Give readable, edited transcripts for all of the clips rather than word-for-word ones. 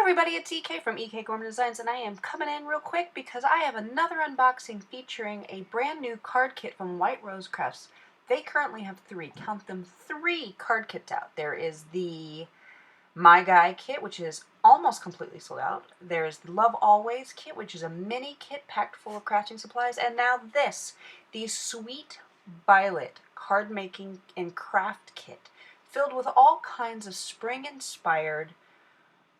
everybody, it's EK from EK Gorman Designs, and I am coming in real quick because I have another unboxing featuring a brand new card kit from White Rose Crafts. They currently have count them, three card kits out. There is the My Guy kit, which is almost completely sold out. There's the Love Always kit, which is a mini kit packed full of crafting supplies. And now this, the Sweet Violet Card Making and Craft Kit, filled with all kinds of spring-inspired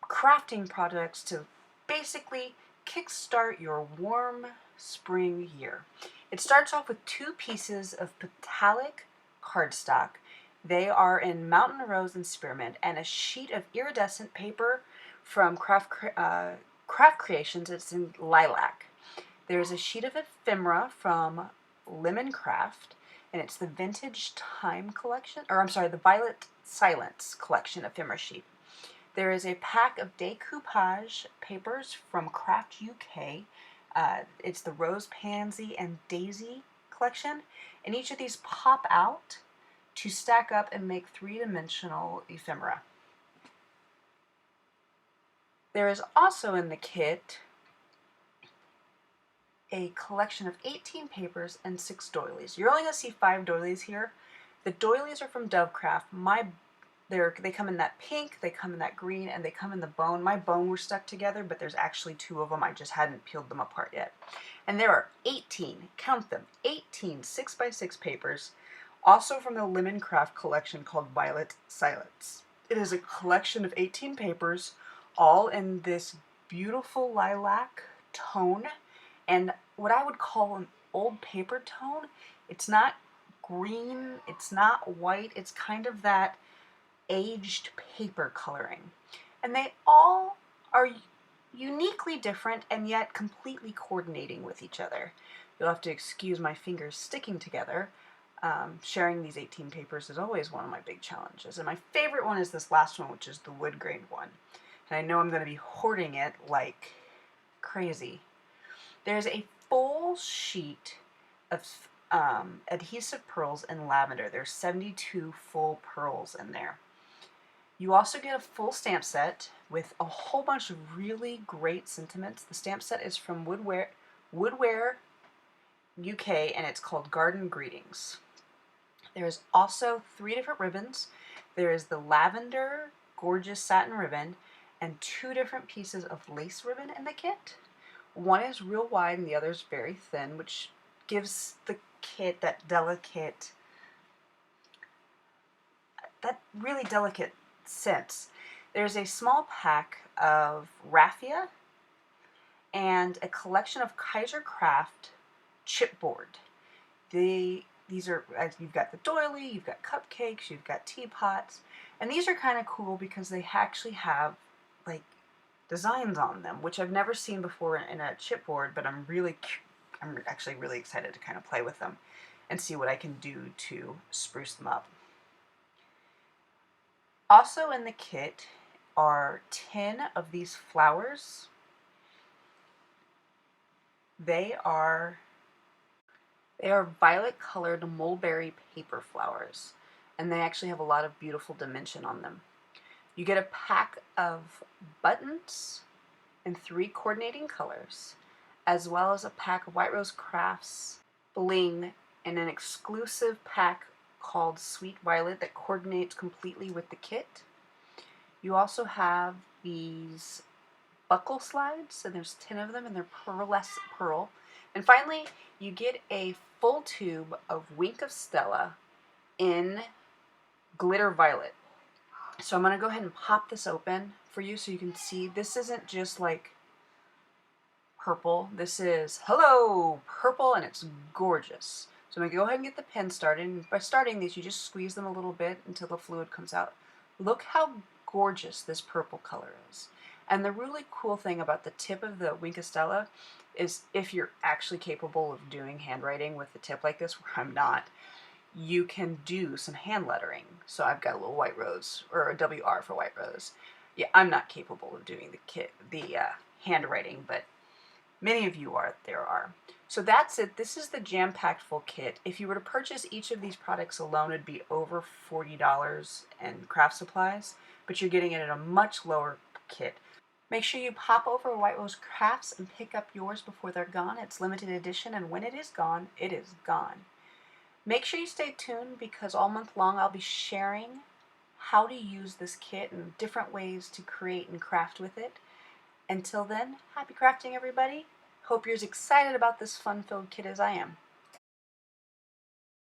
crafting products to basically kickstart your warm spring year. It starts off with two pieces of metallic cardstock. They are in Mountain Rose and Spearmint, and a sheet of iridescent paper from Craft Creations. It's in Lilac. There's a sheet of ephemera from Lemon Craft, and it's the Vintage Time collection, or I'm sorry, the Violet Silence collection ephemera sheet. There is a pack of decoupage papers from Craft UK. It's the Rose, Pansy, and Daisy collection, and each of these pop out to stack up and make three-dimensional ephemera. There is also in the kit a collection of 18 papers and 6 doilies. You're only going to see 5 doilies here. The doilies are from Dovecraft. They come in that pink, they come in that green, and they come in the bone. My bone were stuck together, but there's actually 2 of them. I just hadn't peeled them apart yet. And there are 18, count them, 18 6x6 papers, also from the Lemon Craft collection called Violet Silence. It is a collection of 18 papers, all in this beautiful lilac tone, and what I would call an old paper tone. It's not green, it's not white, it's kind of that aged paper coloring. And they all are uniquely different and yet completely coordinating with each other. You'll have to excuse my fingers sticking together. Sharing these 18 papers is always one of my big challenges. And my favorite one is this last one, which is the wood grain one. And I know I'm going to be hoarding it like crazy. There's a full sheet of adhesive pearls in lavender. There's 72 full pearls in there. You also get a full stamp set with a whole bunch of really great sentiments. The stamp set is from Woodware UK, and it's called Garden Greetings. There's also 3 different ribbons. There is the lavender gorgeous satin ribbon and 2 different pieces of lace ribbon in the kit. One is real wide and the other is very thin, which gives the kit that really delicate scents. There's a small pack of raffia and a collection of Kaiser Craft chipboard. These are, you've got the doily, you've got cupcakes, you've got teapots, and these are kind of cool because they actually have like designs on them, which I've never seen before in a chipboard, but I'm actually really excited to kind of play with them and see what I can do to spruce them up. Also in the kit are 10 of these flowers. They are violet colored mulberry paper flowers, and they actually have a lot of beautiful dimension on them. You get a pack of buttons in 3 coordinating colors, as well as a pack of White Rose Crafts bling in an exclusive pack called Sweet Violet that coordinates completely with the kit. You also have these buckle slides, and there's 10 of them, and they're pearlescent pearl. And finally, you get a full tube of Wink of Stella in glitter violet. So I'm going to go ahead and pop this open for you so you can see. This isn't just like purple. This is, hello, purple, and it's gorgeous. So I'm going to go ahead and get the pen started. And by starting these, you just squeeze them a little bit until the fluid comes out. Look how gorgeous this purple color is. And the really cool thing about the tip of the Wink of Stella is, if you're actually capable of doing handwriting with a tip like this, where I'm not, you can do some hand lettering. So I've got a little white rose, or a WR for white rose. Yeah, I'm not capable of doing the handwriting, but many of you are. So that's it. This is the jam-packed full kit. If you were to purchase each of these products alone, it'd be over $40 in craft supplies, but you're getting it at a much lower kit. Make sure you pop over White Rose Crafts and pick up yours before they're gone. It's limited edition, and when it is gone, it is gone. Make sure you stay tuned because all month long I'll be sharing how to use this kit and different ways to create and craft with it. Until then, happy crafting everybody. Hope you're as excited about this fun-filled kit as I am.